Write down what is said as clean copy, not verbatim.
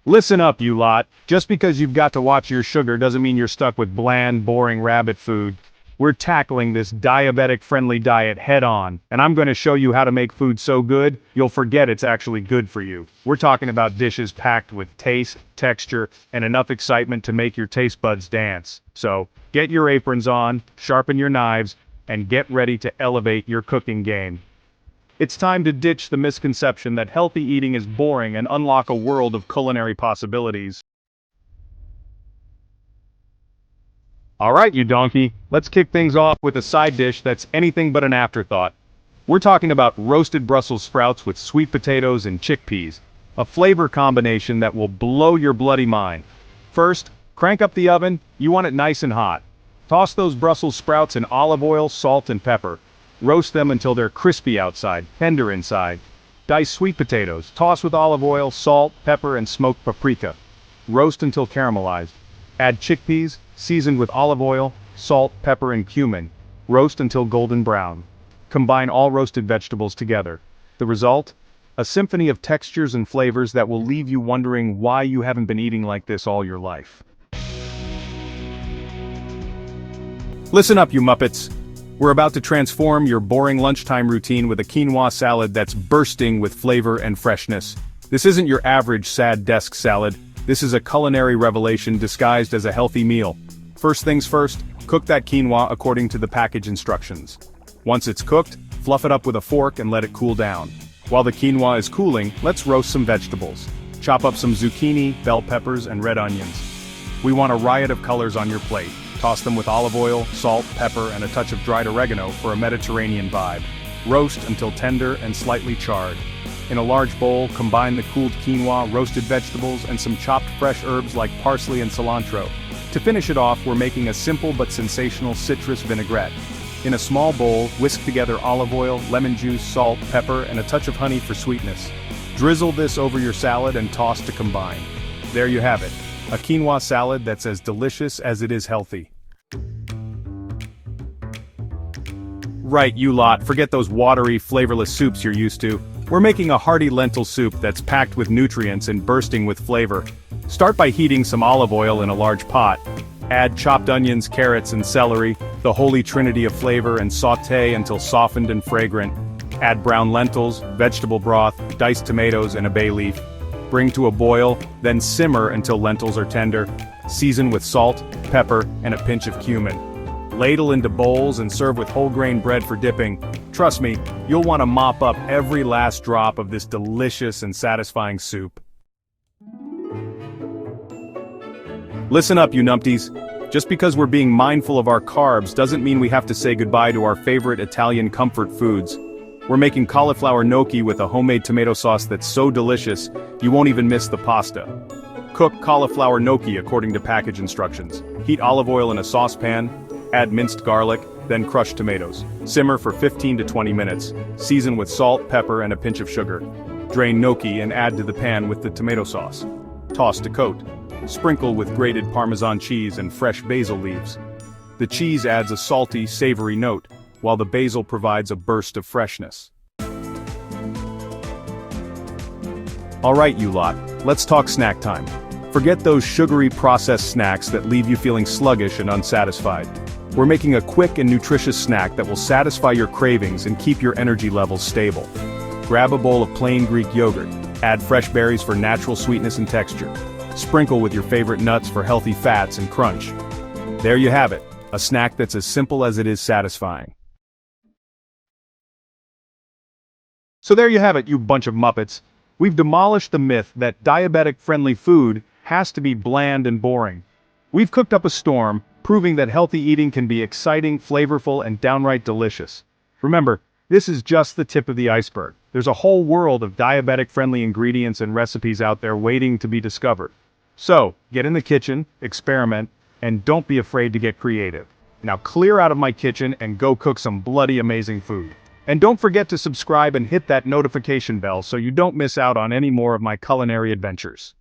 Listen up, you lot. Just because you've got to watch your sugar doesn't mean you're stuck with bland, boring rabbit food. We're tackling this diabetic-friendly diet head-on, and I'm going to show you how to make food so good, you'll forget it's actually good for you. We're talking about dishes packed with taste, texture, and enough excitement to make your taste buds dance. So, get your aprons on, sharpen your knives, and get ready to elevate your cooking game. It's time to ditch the misconception that healthy eating is boring and unlock a world of culinary possibilities. Alright, you donkey, let's kick things off with a side dish that's anything but an afterthought. We're talking about roasted Brussels sprouts with sweet potatoes and chickpeas, a flavor combination that will blow your bloody mind. First, crank up the oven, you want it nice and hot. Toss those Brussels sprouts in olive oil, salt, and pepper. Roast them until they're crispy outside, tender inside. Dice sweet potatoes, toss with olive oil, salt, pepper, and smoked paprika. Roast until caramelized. Add chickpeas, seasoned with olive oil, salt, pepper, and cumin. Roast until golden brown. Combine all roasted vegetables together. The result? A symphony of textures and flavors that will leave you wondering why you haven't been eating like this all your life. Listen up, you Muppets. We're about to transform your boring lunchtime routine with a quinoa salad that's bursting with flavor and freshness. This isn't your average sad desk salad. This is a culinary revelation disguised as a healthy meal. First things first, cook that quinoa according to the package instructions. Once it's cooked, fluff it up with a fork and let it cool down. While the quinoa is cooling, let's roast some vegetables. Chop up some zucchini, bell peppers, and red onions. We want a riot of colors on your plate. Toss them with olive oil, salt, pepper, and a touch of dried oregano for a Mediterranean vibe. Roast until tender and slightly charred. In a large bowl, combine the cooled quinoa, roasted vegetables, and some chopped fresh herbs like parsley and cilantro. To finish it off, we're making a simple but sensational citrus vinaigrette. In a small bowl, whisk together olive oil, lemon juice, salt, pepper, and a touch of honey for sweetness. Drizzle this over your salad and toss to combine. There you have it. A quinoa salad that's as delicious as it is healthy. Right, you lot, forget those watery, flavorless soups you're used to. We're making a hearty lentil soup that's packed with nutrients and bursting with flavor. Start by heating some olive oil in a large pot. Add chopped onions, carrots, and celery, the holy trinity of flavor, and sauté until softened and fragrant. Add brown lentils, vegetable broth, diced tomatoes, and a bay leaf. Bring to a boil, then simmer until lentils are tender. Season with salt, pepper, and a pinch of cumin. Ladle into bowls and serve with whole grain bread for dipping. Trust me, you'll want to mop up every last drop of this delicious and satisfying soup. Listen up, you numpties. Just because we're being mindful of our carbs doesn't mean we have to say goodbye to our favorite Italian comfort foods. We're making cauliflower gnocchi with a homemade tomato sauce that's so delicious, you won't even miss the pasta. Cook cauliflower gnocchi according to package instructions. Heat olive oil in a saucepan, add minced garlic, then crushed tomatoes. Simmer for 15 to 20 minutes. Season with salt, pepper, and a pinch of sugar. Drain gnocchi and add to the pan with the tomato sauce. Toss to coat. Sprinkle with grated Parmesan cheese and fresh basil leaves. The cheese adds a salty, savory note, while the basil provides a burst of freshness. Alright, you lot, let's talk snack time. Forget those sugary processed snacks that leave you feeling sluggish and unsatisfied. We're making a quick and nutritious snack that will satisfy your cravings and keep your energy levels stable. Grab a bowl of plain Greek yogurt, add fresh berries for natural sweetness and texture. Sprinkle with your favorite nuts for healthy fats and crunch. There you have it, a snack that's as simple as it is satisfying. So there you have it, you bunch of Muppets. We've demolished the myth that diabetic-friendly food has to be bland and boring. We've cooked up a storm, proving that healthy eating can be exciting, flavorful, and downright delicious. Remember, this is just the tip of the iceberg. There's a whole world of diabetic-friendly ingredients and recipes out there waiting to be discovered. So, get in the kitchen, experiment, and don't be afraid to get creative. Now clear out of my kitchen and go cook some bloody amazing food. And don't forget to subscribe and hit that notification bell so you don't miss out on any more of my culinary adventures.